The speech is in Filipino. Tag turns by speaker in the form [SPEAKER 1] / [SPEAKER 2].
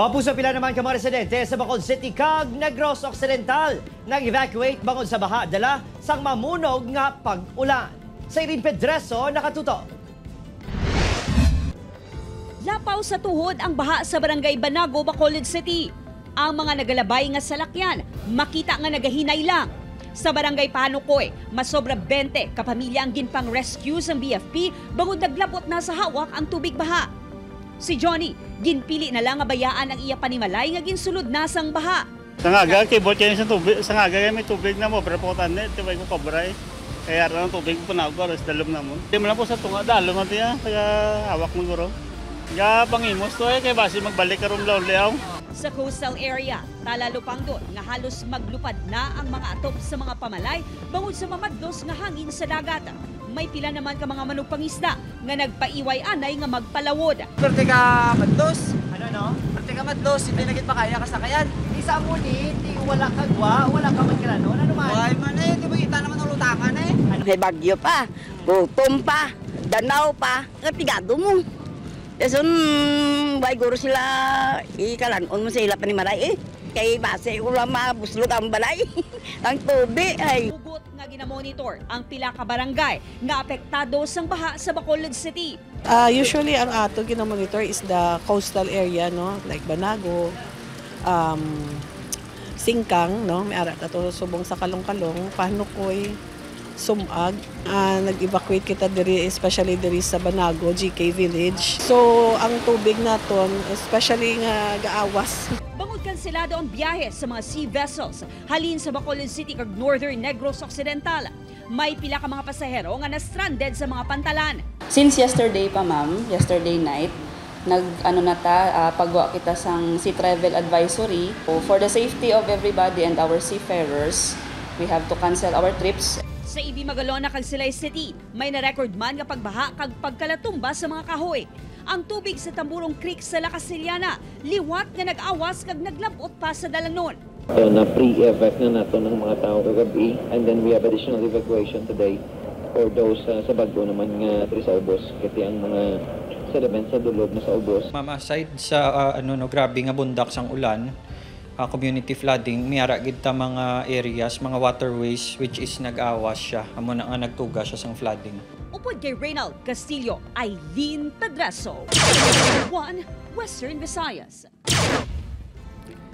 [SPEAKER 1] Papusa pila naman ka mga residente sa Bacolod City kag Negros Occidental nag-evacuate bangod sa baha dala sang mamunog nga pag-ulan. Sa Irene Pedreso nakatuto.
[SPEAKER 2] Lapaw sa tuhod ang baha sa Barangay Banago, Bacolod City. Ang mga nagalabay nga salakyan makita nga nagahinay lang. Sa Barangay Panukoy, masobra 20 kapamilya ang ginpang rescue sa BFP bangod naglabot na sa hawak ang tubig baha. Si Johnny, ginpili na lang nga bayaan ang iya panimalay nga ginsulod na sang baha.
[SPEAKER 3] Sa ngaga, kibot kayo sa tubig. Sa ngaga, may tubig na mo. Pero po tanin, tibay ko kabray. Kaya rin ang tubig po na ako, dalom na mo. Hindi mo lang po sa tunga, dalom na tiya. Kaya hawak mo guro. Kaya pangimos to kaya basi magbalik ka rin law.
[SPEAKER 2] Sa coastal area, talalupang doon nga halos maglupad na ang mga atop sa mga pamalay bangod sa mamadlos nga hangin sa dagat. May pila naman ka mga manugpangisda nga nagpaiway anay nga magpalawod.
[SPEAKER 4] Pwerte ka madlos.
[SPEAKER 1] Ano no?
[SPEAKER 4] Pwerte ka madlos, hindi na pa kaya kasakayan.
[SPEAKER 1] Isa mo ni, di wala kagwa, wala ka magkalanon. Ano man?
[SPEAKER 4] Why man eh, di ba kita naman ang lutakan eh.
[SPEAKER 5] May bagyo pa, gutom pa, danaw pa, kapigado mo. Kasi bay guro sila, ikalanon mo sila panimalay eh. Kay base ko lang mabuslog ang balay, ang tubig ay.
[SPEAKER 2] Ugot nga ginamonitor ang pila ka barangay nga apektado sang baha sa Bacolod City.
[SPEAKER 6] Usually ang ato ginamonitor is the coastal area, no, like Banago, Singkang, no, may ara kato subong sa Kalong-Kalong, Panukoy, Sumag. Nag-evacuate kita diri, especially diri sa Banago, GK Village. So ang tubig naton, especially nga gaawas.
[SPEAKER 2] Bangod kanselado ang biyahe sa mga sea vessels halin sa Bacolod City kag Northern Negros Occidental. May pila ka mga pasahero nga na-stranded sa mga pantalan.
[SPEAKER 7] Since yesterday pa ma'am, yesterday night, pagwa kita sang Sea Travel Advisory. For the safety of everybody and our seafarers, we have to cancel our trips.
[SPEAKER 2] Sa Ibi Magalona kag Silay City, may na-record man nga pagbaha kag pagkalatumba sa mga kahoy. Ang tubig sa Tamburong Creek sa La Casillana, liwat nga nag-awas kag naglabot pa sa dalanon.
[SPEAKER 8] Na pre-evac na nato ng mga tao kagabi, and then we have additional evacuation today for those sa Bago naman nga sa ubos. Kasi ang mga sediments sa dulog na sa ubos.
[SPEAKER 9] Ma'am, aside sa grabe nga bundak sang ulan, community flooding, miyara gid ta mga areas, mga waterways which is nag-awas siya. Amo na nga nagtuga siya sang flooding.
[SPEAKER 2] Upod kay Reynald Castillo, Irene Pedreso, 1 Western Visayas.